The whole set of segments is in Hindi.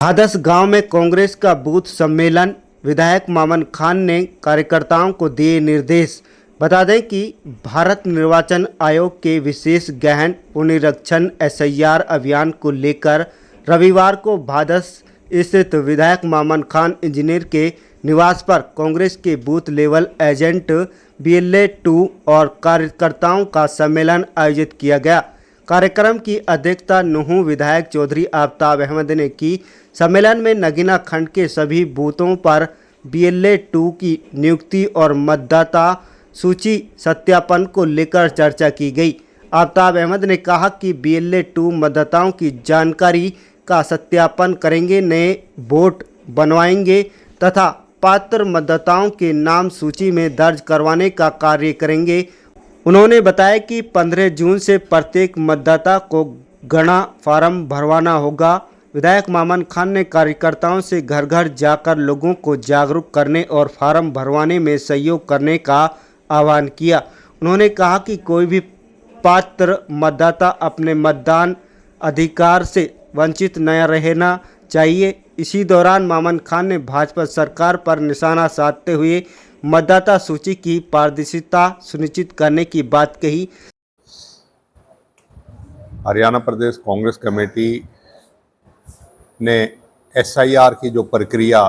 हादस गांव में कांग्रेस का बूथ सम्मेलन। विधायक मामन खान ने कार्यकर्ताओं को दिए निर्देश। बता दें कि भारत निर्वाचन आयोग के विशेष गहन पुनरीक्षण एसआईआर अभियान को लेकर रविवार को भादस स्थित विधायक मामन खान इंजीनियर के निवास पर कांग्रेस के बूथ लेवल एजेंट BLA 2 और कार्यकर्ताओं का सम्मेलन आयोजित किया गया। कार्यक्रम की अध्यक्षता नूंह विधायक चौधरी आफ्ताब अहमद ने की। सम्मेलन में नगीना खंड के सभी बूथों पर BLA 2 की नियुक्ति और मतदाता सूची सत्यापन को लेकर चर्चा की गई। आफ्ताब अहमद ने कहा कि BLA 2 मतदाताओं की जानकारी का सत्यापन करेंगे, नए वोट बनवाएंगे तथा पात्र मतदाताओं के नाम सूची में दर्ज करवाने का कार्य करेंगे। उन्होंने बताया कि 15 जून से प्रत्येक मतदाता को गणना फार्म भरवाना होगा। विधायक मामन खान ने कार्यकर्ताओं से घर घर जाकर लोगों को जागरूक करने और फार्म भरवाने में सहयोग करने का आह्वान किया। उन्होंने कहा कि कोई भी पात्र मतदाता अपने मतदान अधिकार से वंचित न रहना चाहिए। इसी दौरान मामन खान ने भाजपा सरकार पर निशाना साधते हुए मतदाता सूची की पारदर्शिता सुनिश्चित करने की बात कही। हरियाणा प्रदेश कांग्रेस कमेटी ने SIR की जो प्रक्रिया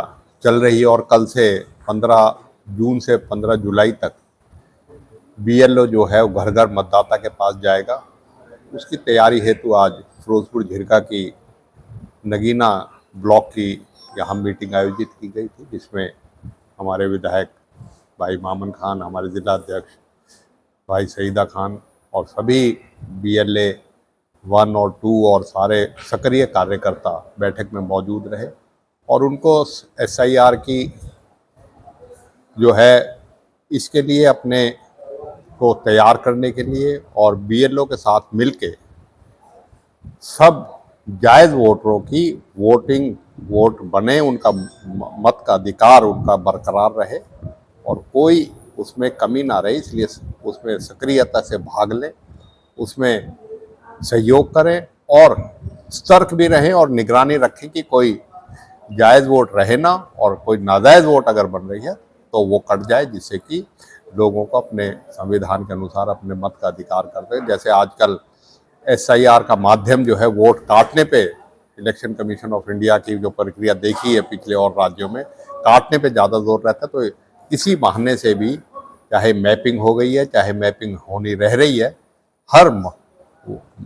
चल रही है और कल से 15 जून से 15 जुलाई तक BLO जो है वो घर घर मतदाता के पास जाएगा, उसकी तैयारी हेतु आज फिरोजपुर झिरका की नगीना ब्लॉक की यहाँ मीटिंग आयोजित की गई थी, जिसमें हमारे विधायक भाई मामन खान, हमारे जिला अध्यक्ष भाई सईदा खान और सभी BLA 1 और 2 और सारे सक्रिय कार्यकर्ता बैठक में मौजूद रहे और उनको SIR की जो है इसके लिए अपने को तैयार करने के लिए और BLO के साथ मिलके सब जायज़ वोटरों की वोट बने, उनका मत का अधिकार उनका बरकरार रहे और कोई उसमें कमी ना रहे, इसलिए उसमें सक्रियता से भाग लें, उसमें सहयोग करें और सतर्क भी रहें और निगरानी रखें कि कोई जायज़ वोट रहे ना और कोई नाजायज़ वोट अगर बन रही है तो वो कट जाए, जिससे कि लोगों को अपने संविधान के अनुसार अपने मत का अधिकार करते हैं। जैसे आजकल SIR का माध्यम जो है वोट काटने पे, इलेक्शन कमीशन ऑफ इंडिया की जो प्रक्रिया देखी है पिछले और राज्यों में, काटने पे ज़्यादा जोर रहता है, तो इसी बहाने से भी चाहे मैपिंग हो गई है चाहे मैपिंग होनी रह रही है, हर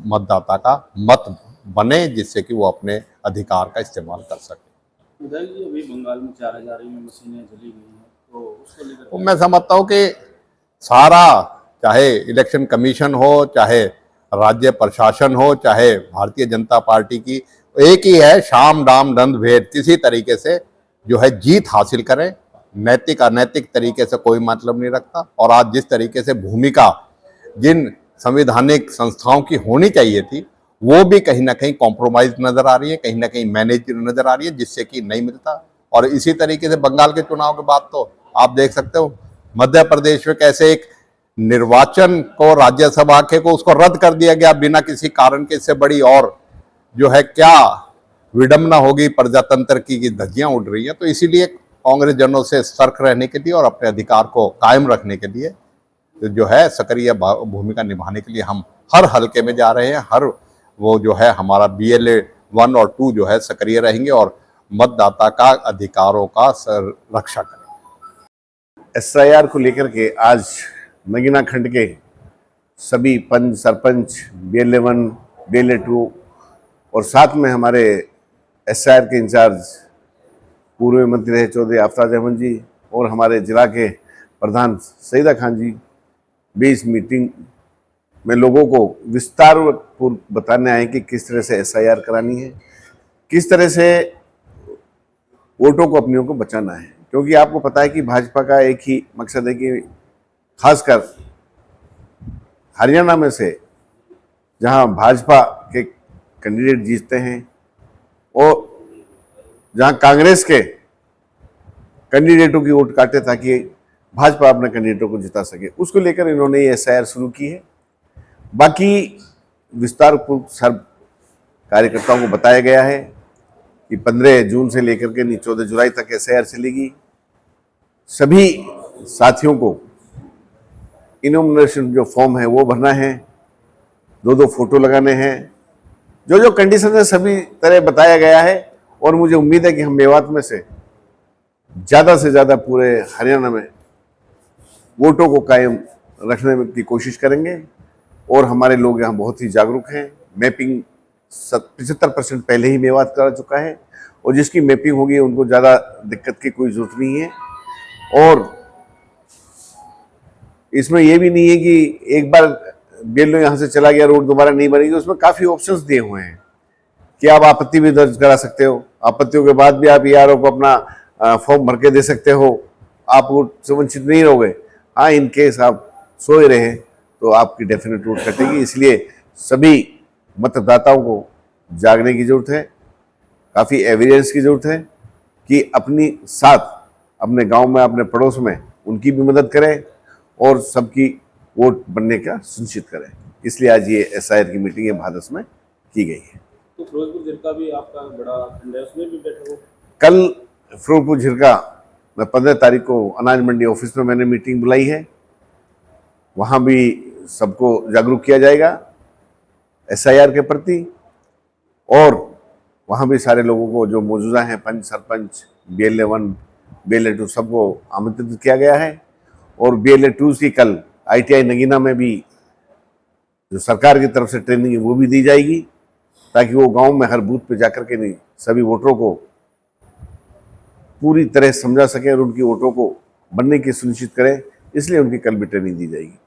मतदाता का मत बने जिससे कि वो अपने अधिकार का इस्तेमाल कर सके। अभी बंगाल में 4000 में मशीनें जली गई हैं, तो उसको लेकर तो मैं समझता हूँ कि सारा, चाहे इलेक्शन कमीशन हो, चाहे राज्य प्रशासन हो, चाहे भारतीय जनता पार्टी की, एक ही है, शाम दाम दंड भेद, किसी तरीके से जो है जीत हासिल करें। नैतिक अनैतिक तरीके से कोई मतलब नहीं रखता और आज जिस तरीके से भूमिका जिन संवैधानिक संस्थाओं की होनी चाहिए थी वो भी कहीं ना कहीं कॉम्प्रोमाइज नजर आ रही है, कहीं ना कहीं मैनेज नजर आ रही है, जिससे कि नहीं मिलता। और इसी तरीके से बंगाल के चुनाव के बाद तो आप देख सकते हो मध्य प्रदेश में कैसे एक निर्वाचन को, राज्यसभा के को उसको रद्द कर दिया गया बिना किसी कारण के। इससे बड़ी और जो है क्या विडंबना होगी प्रजातंत्र की धज्जियां उड़ रही हैं। तो इसीलिए कांग्रेस जनों से सतर्क रहने के लिए और अपने अधिकार को कायम रखने के लिए जो है सक्रिय भूमिका निभाने के लिए हम हर हलके में जा रहे हैं। हर वो जो है हमारा BLA 1 और 2 जो है सक्रिय रहेंगे और मतदाता का अधिकारों का रक्षा करेंगे। SIR को लेकर के आज नगीना खंड के सभी पंच, सरपंच, BLA 1, BLA 2 और साथ में हमारे SIR के इंचार्ज पूर्व मंत्री रहे चौधरी आफ्ताब अहमद जी और हमारे जिला के प्रधान सईदा खान जी भी इस मीटिंग में लोगों को विस्तार पूर्व बताने आए कि किस तरह से SIR करानी है, किस तरह से वोटों को अपनियों को बचाना है। क्योंकि आपको पता है कि भाजपा का एक ही मकसद है कि खासकर हरियाणा में से जहां भाजपा के कैंडिडेट जीतते हैं और जहां कांग्रेस के कैंडिडेटों की वोट काटे ताकि भाजपा अपने कैंडिडेटों को जिता सके, उसको लेकर इन्होंने ये SIR शुरू की है। बाकी विस्तार पूर्व सर्व कार्यकर्ताओं को बताया गया है कि 15 जून से लेकर के 14 जुलाई तक SIR चलेगी। सभी साथियों को इनोमिनेशन जो फॉर्म है वो भरना है, 2 फोटो लगाने हैं। जो जो कंडीशन है सभी तरह बताया गया है और मुझे उम्मीद है कि हम मेवात में से ज़्यादा पूरे हरियाणा में वोटों को कायम रखने की कोशिश करेंगे। और हमारे लोग यहाँ बहुत ही जागरूक हैं। मैपिंग 75% पहले ही मेवात करा चुका है और जिसकी मैपिंग होगी उनको ज़्यादा दिक्कत की कोई ज़रूरत नहीं है। और इसमें यह भी नहीं है कि एक बार BLO यहाँ से चला गया, रोड दोबारा नहीं बनेगी। उसमें काफ़ी ऑप्शंस दिए हुए हैं कि आप आपत्ति भी दर्ज करा सकते हो, आपत्तियों के बाद भी आप ERO को अपना फॉर्म भर के दे सकते हो, आप वोट से वंचित नहीं रहोगे। हाँ, इन केस आप सोए रहे तो आपकी डेफिनेट वोट कटेगी। इसलिए सभी मतदाताओं को जागने की जरूरत है, काफ़ी एविडेंस की जरूरत है कि अपनी साथ अपने गांव में, अपने पड़ोस में उनकी भी मदद करें और सबकी वोट बनने का सुनिश्चित करें। इसलिए आज ये SIR की मीटिंग भारत में की गई है। तो फिरोजपुर झिरका भी आपका बड़ा खंड है, उसमें भी बैठे हो? कल फिरोजपुर झिरका में 15 तारीख को अनाज मंडी ऑफिस में मैंने मीटिंग बुलाई है। वहाँ भी सबको जागरूक किया जाएगा SIR के प्रति और वहाँ भी सारे लोगों को जो मौजूदा हैं, पंच, सरपंच, BLA1, BLA2 सबको आमंत्रित किया गया है। और BLA2 की कल ITI नगीना में भी जो सरकार की तरफ से ट्रेनिंग है वो भी दी जाएगी, ताकि वो गांव में हर बूथ पे जाकर के नहीं सभी वोटरों को पूरी तरह समझा सकें और उनकी वोटों को बनने की सुनिश्चित करें। इसलिए उनकी कल भी ट्रेनिंग दी जाएगी।